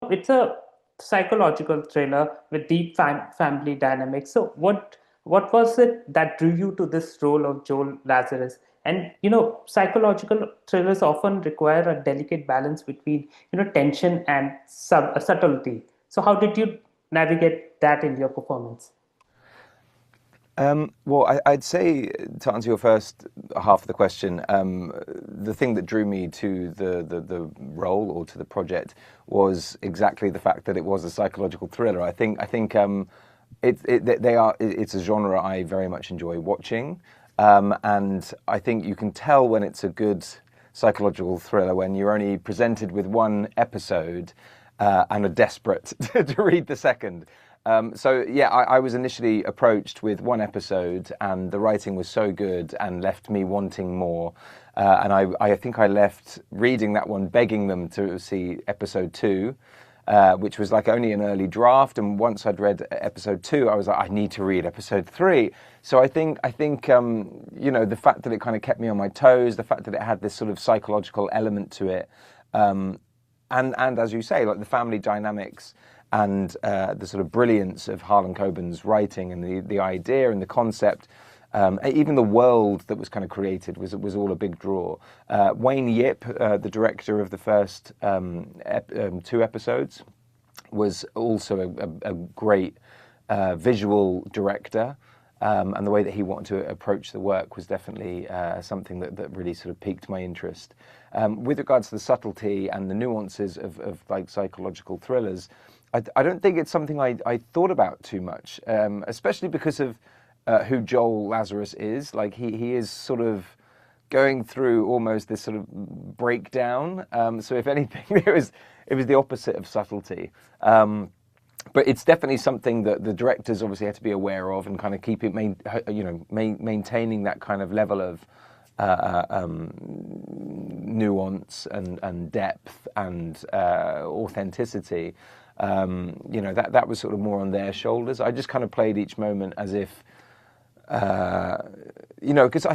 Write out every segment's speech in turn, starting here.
it's a psychological thriller with deep family dynamics. So what was it that drew you to this role of Joel Lazarus? And psychological thrillers often require a delicate balance between tension and subtlety. So how did you navigate that in your performance? Well, I'd say, to answer your first half of the question, the thing that drew me to the role or to the project was exactly the fact that it was a psychological thriller. It's a genre I very much enjoy watching, and I think you can tell when it's a good psychological thriller when you're only presented with one episode and are desperate to read the second. So yeah, I was initially approached with one episode, and the writing was so good and left me wanting more. And I think I left reading that one, begging them to see episode 2, which was like only an early draft. And once I'd read episode 2, I was like, I need to read episode 3. So I think the fact that it kind of kept me on my toes, the fact that it had this sort of psychological element to it, and as you say, like the family dynamics and the sort of brilliance of Harlan Coben's writing and the idea and the concept, even the world that was kind of created was all a big draw. Wayne Yip, the director of the first 2 episodes, was also a great visual director. And the way that he wanted to approach the work was definitely something that really sort of piqued my interest. With regards to the subtlety and the nuances of like psychological thrillers, I don't think it's something I thought about too much, especially because of who Joel Lazarus is. Like he is sort of going through almost this sort of breakdown. So if anything, it was the opposite of subtlety. But it's definitely something that the directors obviously had to be aware of and kind of keep it, maintaining that kind of level of nuance and depth and authenticity. That was sort of more on their shoulders. I just kind of played each moment as if, because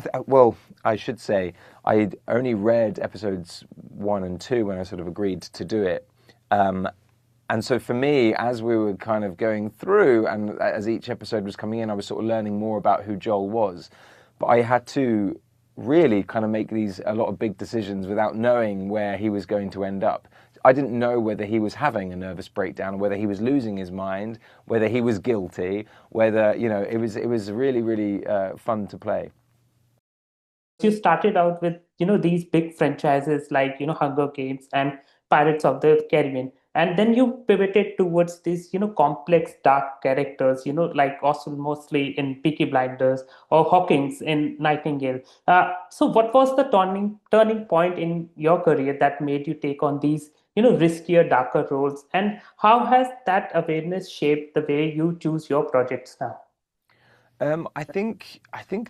I should say I'd only read episodes 1 and 2 when I sort of agreed to do it. And so for me, as we were kind of going through and as each episode was coming in, I was sort of learning more about who Joel was. But I had to really kind of make a lot of big decisions without knowing where he was going to end up. I didn't know whether he was having a nervous breakdown, whether he was losing his mind, whether he was guilty, whether, it was really, really fun to play. You started out with these big franchises like Hunger Games and Pirates of the Caribbean, and then you pivoted towards these complex dark characters like Oswald Mosley in Peaky Blinders or Hawkins in Nightingale. So what was the turning point in your career that made you take on these riskier, darker roles, and how has that awareness shaped the way you choose your projects now? I think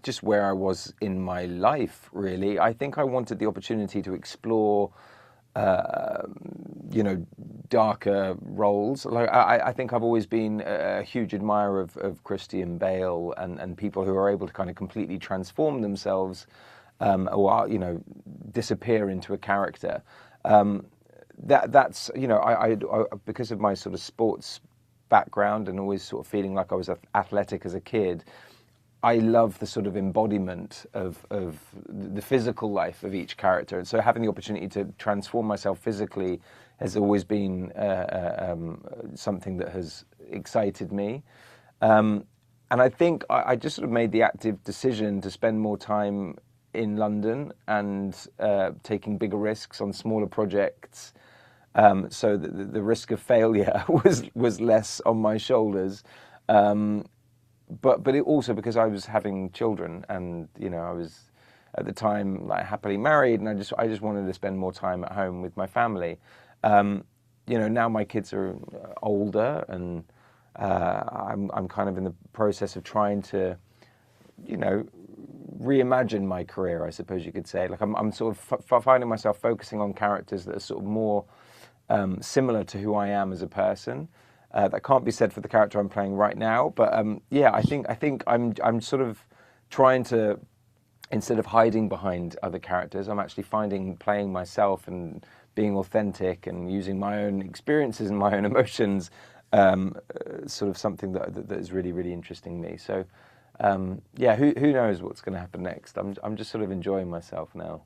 just where I was in my life, really. I think I wanted the opportunity to explore, darker roles. Like I think I've always been a huge admirer of Christian Bale and people who are able to kind of completely transform themselves, or disappear into a character. That's I because of my sort of sports background and always sort of feeling like I was athletic as a kid, I love the sort of embodiment of the physical life of each character. And so having the opportunity to transform myself physically has always been something that has excited me. And I think I just sort of made the active decision to spend more time in London and taking bigger risks on smaller projects. So the risk of failure was less on my shoulders, but it also because I was having children, and I was at the time like happily married, and I just wanted to spend more time at home with my family. Now my kids are older, and I'm kind of in the process of trying to reimagine my career, I suppose you could say. Like I'm sort of finding myself focusing on characters that are sort of more similar to who I am as a person. That can't be said for the character I'm playing right now, but I think I'm sort of trying to, instead of hiding behind other characters, I'm actually playing myself and being authentic and using my own experiences and my own emotions, sort of something that is really, really interesting me. So, yeah, who knows what's going to happen next? I'm just sort of enjoying myself now.